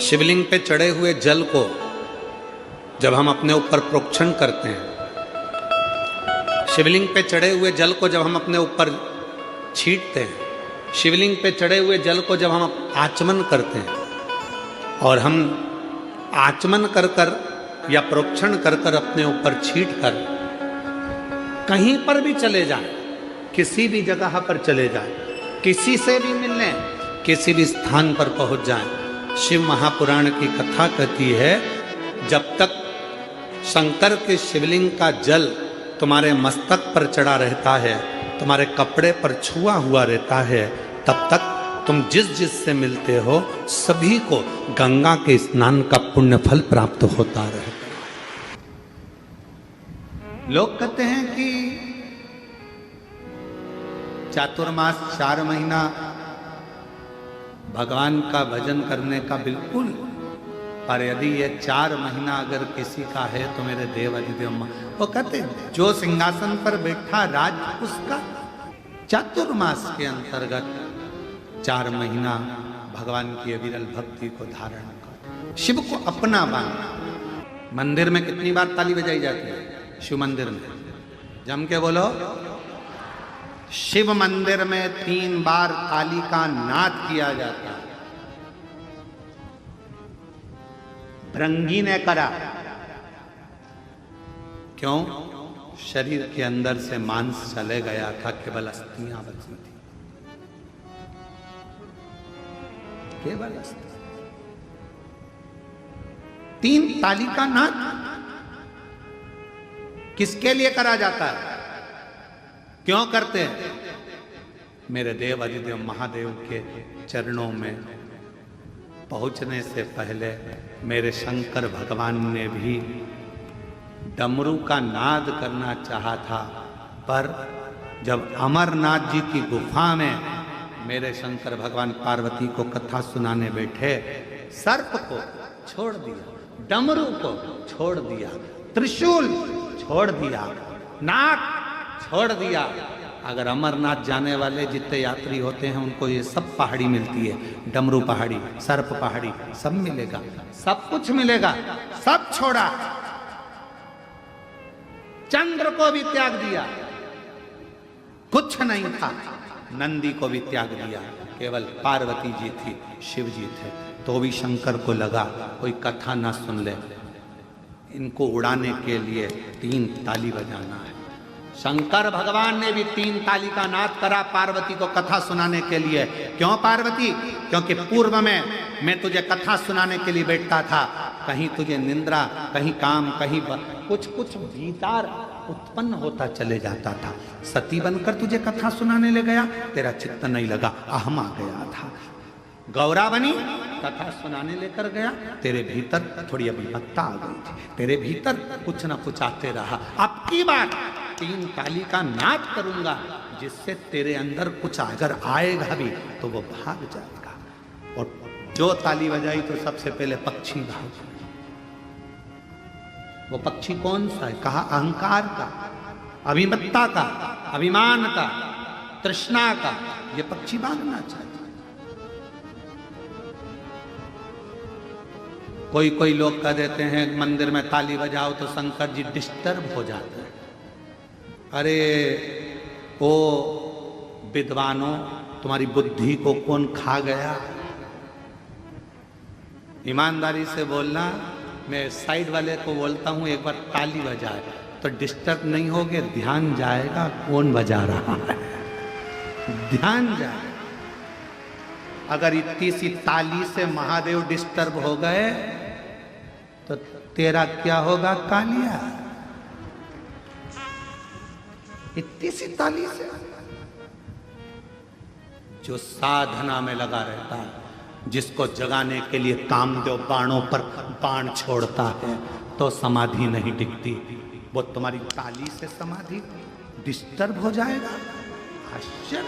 शिवलिंग पे चढ़े हुए जल को जब हम अपने ऊपर प्रोक्षण करते हैं, शिवलिंग पे चढ़े हुए जल को जब हम अपने ऊपर छींटते हैं, शिवलिंग पे चढ़े हुए जल को जब हम आचमन करते हैं और हम आचमन कर कर या प्रोक्षण कर कर अपने ऊपर छींट कर कहीं पर भी चले जाएं, किसी भी जगह पर चले जाएं, किसी से भी मिलने, किसी भी स्थान पर पहुंच जाएं, शिव महापुराण की कथा कहती है जब तक शंकर के शिवलिंग का जल तुम्हारे मस्तक पर चढ़ा रहता है, तुम्हारे कपड़े पर छुआ हुआ रहता है, तब तक तुम जिस जिस से मिलते हो सभी को गंगा के स्नान का पुण्य फल प्राप्त होता रहता है। लोग कहते हैं कि चातुर्मास 4 महीना भगवान का भजन करने का बिल्कुल, पर यदि ये 4 महीना अगर किसी का है तो मेरे देव अधिदेव वो कहते जो सिंहासन पर बैठा राज उसका, चातुर्मास के अंतर्गत 4 महीना भगवान की अविरल भक्ति को धारण कर शिव को अपना मान। मंदिर में कितनी बार ताली बजाई जाती है? शिव मंदिर में जम के बोलो, शिव मंदिर में 3 बार ताली का नाद किया जाता है। भृंगी ने करा, क्यों? शरीर के अंदर से मांस चले गया था, केवल अस्थियां बची थी, केवल अस्थि। 3 ताली का नाद किसके लिए करा जाता है? क्यों करते हैं? मेरे देव अधिदेव महादेव के चरणों में पहुंचने से पहले मेरे शंकर भगवान ने भी डमरू का नाद करना चाहा था, पर जब अमरनाथ जी की गुफा में मेरे शंकर भगवान पार्वती को कथा सुनाने बैठे, सर्प को छोड़ दिया, डमरू को छोड़ दिया, त्रिशूल छोड़ दिया, नाग छोड़ दिया। अगर अमरनाथ जाने वाले जितने यात्री होते हैं उनको ये सब पहाड़ी मिलती है, डमरू पहाड़ी, सर्प पहाड़ी, सब मिलेगा, सब कुछ मिलेगा, सब छोड़ा। चंद्र को भी त्याग दिया, कुछ नहीं था, नंदी को भी त्याग दिया, केवल पार्वती जी थी, शिव जी थे। तो भी शंकर को लगा कोई कथा ना सुन ले, इनको उड़ाने के लिए 3 ताली बजाना है। शंकर भगवान ने भी 3 ताली का नाद करा पार्वती को कथा सुनाने के लिए। क्यों पार्वती? क्योंकि पूर्व में मैं तुझे कथा सुनाने के लिए बैठता था, कहीं तुझे निंद्रा, कहीं काम, कहीं कुछ कुछ भीतर उत्पन्न होता चले जाता था। सती बनकर तुझे कथा सुनाने ले गया, तेरा चित्त नहीं लगा, अहम आ गया था। गौरा बनी, कथा सुनाने लेकर गया, तेरे भीतर थोड़ी अभिमत्ता आ गई थी, तेरे भीतर कुछ ना कुछ आते रहा। अब की बात 3 ताली का नाद करूंगा जिससे तेरे अंदर कुछ अगर आएगा भी तो वो भाग जाएगा। और जो ताली बजाई तो सबसे पहले पक्षी भाग। वो पक्षी कौन सा है? कहा अहंकार का, अभिमत्ता का, अभिमान का, तृष्णा का। ये पक्षी भागना चाहिए। कोई कोई लोग कह देते हैं मंदिर में ताली बजाओ तो शंकर जी डिस्टर्ब हो जाते हैं। अरे ओ विद्वानों, तुम्हारी बुद्धि को कौन खा गया? ईमानदारी से बोलना। मैं साइड वाले को बोलता हूं एक बार ताली बजाए तो डिस्टर्ब नहीं होगे, ध्यान जाएगा कौन बजा रहा है, ध्यान जाएगा। अगर इतनी सी ताली से महादेव डिस्टर्ब हो गए तो तेरा क्या होगा कालिया? इतनी सी ताली से जो साधना में लगा रहता है, जिसको जगाने के लिए कामदेव बाणों पर बाण छोड़ता है तो समाधि नहीं टिकती। वो तुम्हारी ताली से समाधि डिस्टर्ब हो जाएगा। आश्चर्य,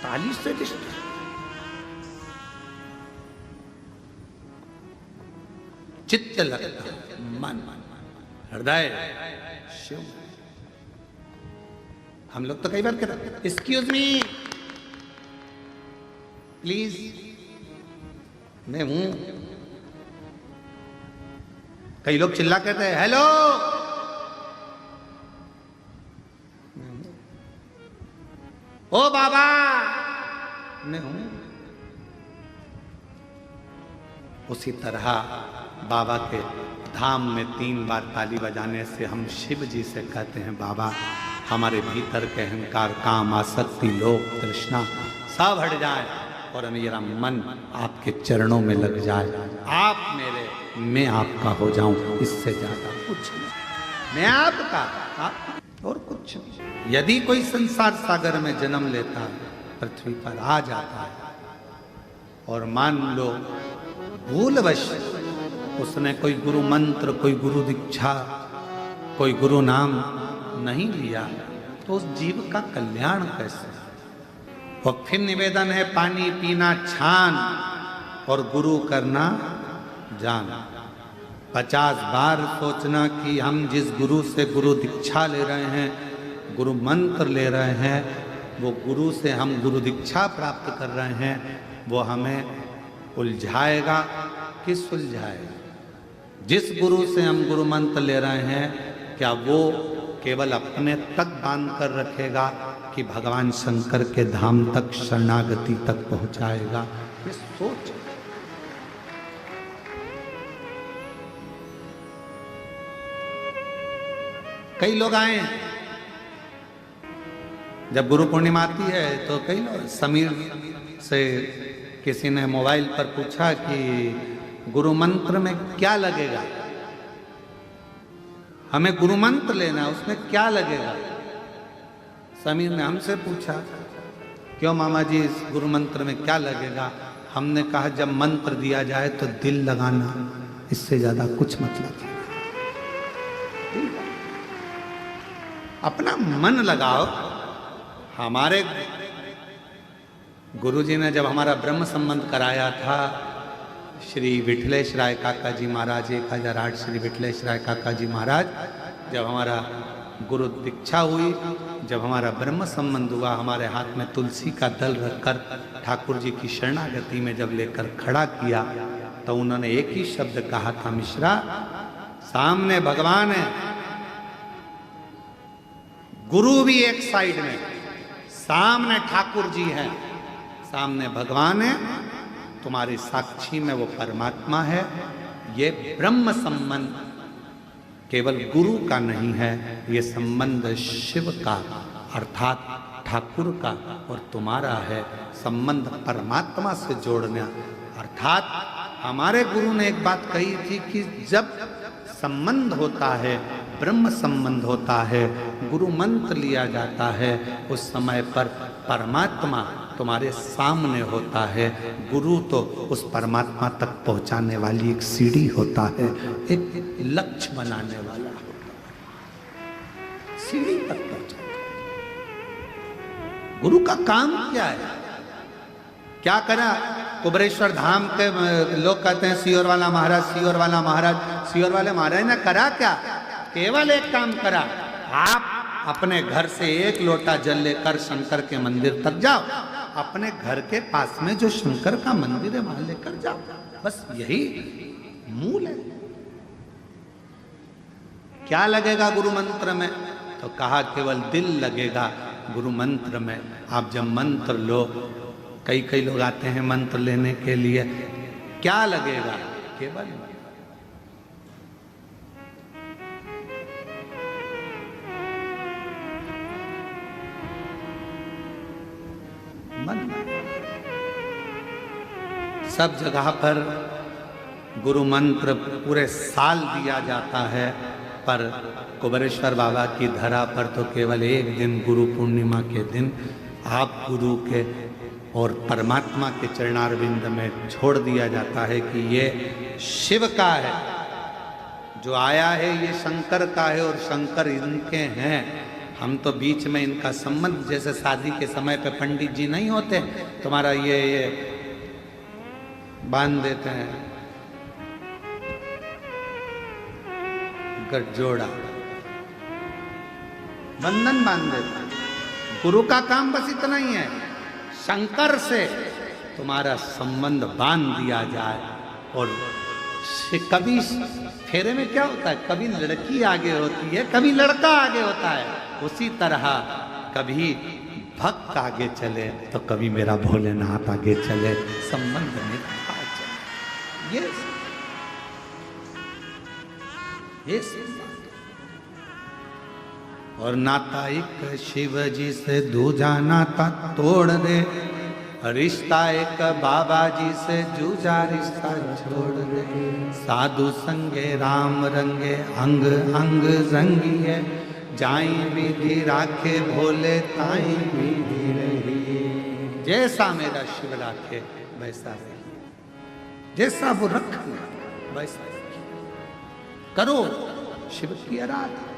ताली से डिस्टर्ब। चित्त लगता, मन, हृदय शिव। हम लोग तो कई बार कहते हैं एक्सक्यूज मी प्लीज, मैं हूं। कई लोग चिल्ला कहते हैं हेलो, ओ बाबा, मैं हूं। उसी तरह बाबा के धाम में 3 बार ताली बजाने से हम शिव जी से कहते हैं बाबा हमारे भीतर के अहंकार, काम, आसक्ति, लोभ, तृष्णा सब हट जाए और मेरा मन आपके चरणों में लग जाए। आप मेरे, मैं आपका हो जाऊं, इससे ज्यादा कुछ नहीं। मैं आपका, आप और कुछ नहीं। यदि कोई संसार सागर में जन्म लेता है, पृथ्वी पर आ जाता है और मान लो भूलवश उसने कोई गुरु मंत्र, कोई गुरु दीक्षा, कोई गुरु नाम नहीं लिया, तो उस जीव का कल्याण कैसे? वो फिर निवेदन है पानी पीना छान और गुरु करना जान। 50 बार सोचना कि हम जिस गुरु से गुरु दीक्षा ले रहे हैं, गुरु मंत्र ले रहे हैं, वो गुरु से हम गुरु दीक्षा प्राप्त कर रहे हैं, वो हमें उलझाएगा कि सुलझाएगा? जिस गुरु से हम गुरु मंत्र ले रहे हैं, क्या वो केवल अपने तक बांध कर रखेगा कि भगवान शंकर के धाम तक, शरणागति तक पहुंचाएगा? ये सोच। कई लोग आए, जब गुरु पूर्णिमा आती है तो कई लोग, समीर से किसी ने मोबाइल पर पूछा कि गुरु मंत्र में क्या लगेगा, हमें गुरु मंत्र लेना, उसमें क्या लगेगा? समीर ने हमसे पूछा क्यों मामा जी इस गुरु मंत्र में क्या लगेगा? हमने कहा जब मंत्र दिया जाए तो दिल लगाना, इससे ज्यादा कुछ मतलब नहीं। अपना मन लगाओ। हमारे गुरुजी ने जब हमारा ब्रह्म संबंध कराया था, श्री विठलेश राय काका जी महाराज, 1008 श्री विठलेश राय काका जी महाराज, जब हमारा गुरु दीक्षा हुई, जब हमारा ब्रह्म संबंध हुआ, हमारे हाथ में तुलसी का दल रखकर ठाकुर जी की शरणागति में जब लेकर खड़ा किया, तो उन्होंने एक ही शब्द कहा था, मिश्रा सामने भगवान है, गुरु भी एक साइड में, सामने ठाकुर जी हैं, सामने भगवान है, तुम्हारे साक्षी में वो परमात्मा है। ये ब्रह्म संबंध केवल गुरु का नहीं है, ये संबंध शिव का अर्थात ठाकुर का और तुम्हारा है। संबंध परमात्मा से जोड़ना, अर्थात हमारे गुरु ने एक बात कही थी कि जब संबंध होता है, ब्रह्म संबंध होता है, गुरु मंत्र लिया जाता है, उस समय पर परमात्मा तुम्हारे सामने होता है। गुरु तो उस परमात्मा तक पहुंचाने वाली एक सीढ़ी होता है, एक लक्ष्य बनाने वाला होता है, सीढ़ी तक पहुंचाता है। गुरु का काम क्या है? क्या करा? कुबरेश्वर धाम के लोग कहते हैं सियोर वाला महाराज, सियोर वाला महाराज, सियोर वाले महाराज ने करा क्या? केवल एक काम करा, आप अपने घर से 1 लोटा जल लेकर शंकर के मंदिर तक जाओ, अपने घर के पास में जो शंकर का मंदिर है वहां लेकर जाओ, बस यही मूल है। क्या लगेगा गुरु मंत्र में? तो कहा केवल दिल लगेगा गुरु मंत्र में। आप जब मंत्र लो, कई लोग आते हैं मंत्र लेने के लिए, क्या लगेगा? केवल मन। सब जगह पर गुरु मंत्र पूरे साल दिया जाता है, पर कुबरेश्वर बाबा की धरा पर तो केवल एक दिन, गुरु पूर्णिमा के दिन आप गुरु के और परमात्मा के चरणारविंद में छोड़ दिया जाता है कि ये शिव का है, जो आया है ये शंकर का है और शंकर इनके हैं। हम तो बीच में इनका संबंध, जैसे शादी के समय पे पंडित जी नहीं होते, तुम्हारा ये बांध देते हैं गठजोड़ा, बंधन बांध देते हैं। गुरु का काम बस इतना ही है, शंकर से तुम्हारा संबंध बांध दिया जाए। और कभी फेरे में क्या होता है, कभी लड़की आगे होती है, कभी लड़का आगे होता है। उसी तरह कभी भक्त आगे चले तो कभी मेरा भोलेनाथ आगे चले, संबंध निभा चले। ये और नाता एक शिव जी से दूजा नाता तोड़ दे, रिश्ता एक बाबा जी से जूझा रिश्ता छोड़ दे। साधु संगे राम रंगे अंग अंग रंगिए, जाई विधि राखे भोले ताई विधि रही। जैसा मेरा शिव राखे वैसा रही, जैसा वो रखना वैसा करो। शिव की आराधना।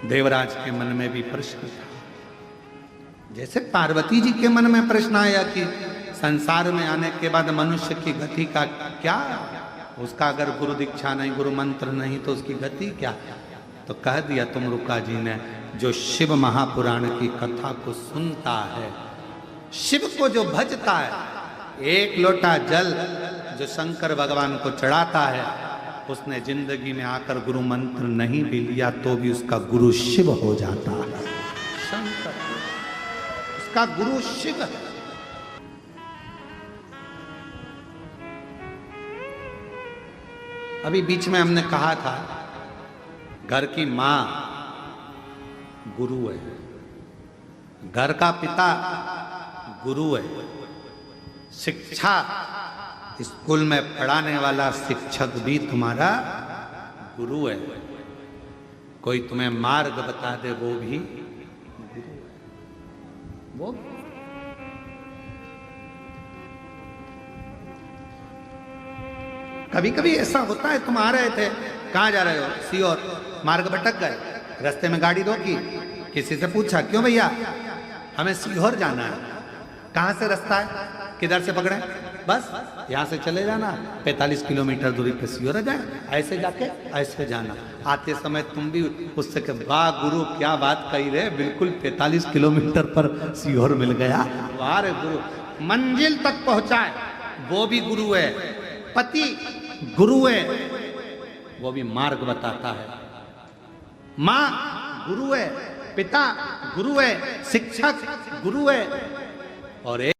देवराज के मन में भी प्रश्न था, जैसे पार्वती जी के मन में प्रश्न आया कि संसार में आने के बाद मनुष्य की गति का क्या, उसका अगर गुरु दीक्षा नहीं, गुरु मंत्र नहीं तो उसकी गति क्या। तो कह दिया तुमरुका जी ने, जो शिव महापुराण की कथा को सुनता है, शिव को जो भजता है, एक लोटा जल जो शंकर भगवान को चढ़ाता है, उसने जिंदगी में आकर गुरु मंत्र नहीं भी लिया तो भी उसका गुरु शिव हो जाता है। शंकर उसका गुरु शिव है। अभी बीच में हमने कहा था, घर की मां गुरु है, घर का पिता गुरु है, शिक्षा स्कूल में पढ़ाने वाला शिक्षक भी तुम्हारा गुरु है। कोई तुम्हें मार्ग बता दे वो भी गुरु है। वो कभी कभी ऐसा होता है, तुम आ रहे थे, कहाँ जा रहे हो, सीहोर, मार्ग भटक गए, रास्ते में गाड़ी रोकी, किसी से पूछा क्यों भैया हमें सीहोर जाना है, कहाँ से रास्ता है, किधर से पकड़े, बस यहाँ से चले जाना, 45 किलोमीटर दूरी पे सीहोर जाए, ऐसे जाके ऐसे जाना। आते समय तुम भी उससे कह, वाह गुरु क्या बात कही रहे, बिल्कुल 45 किलोमीटर पर सीहोर मिल गया, वाह रे गुरु, मंजिल तक पहुंचाए वो भी गुरु है। पति गुरु है, वो भी मार्ग बताता है। माँ गुरु है, पिता गुरु है, शिक्षक गुरु है, और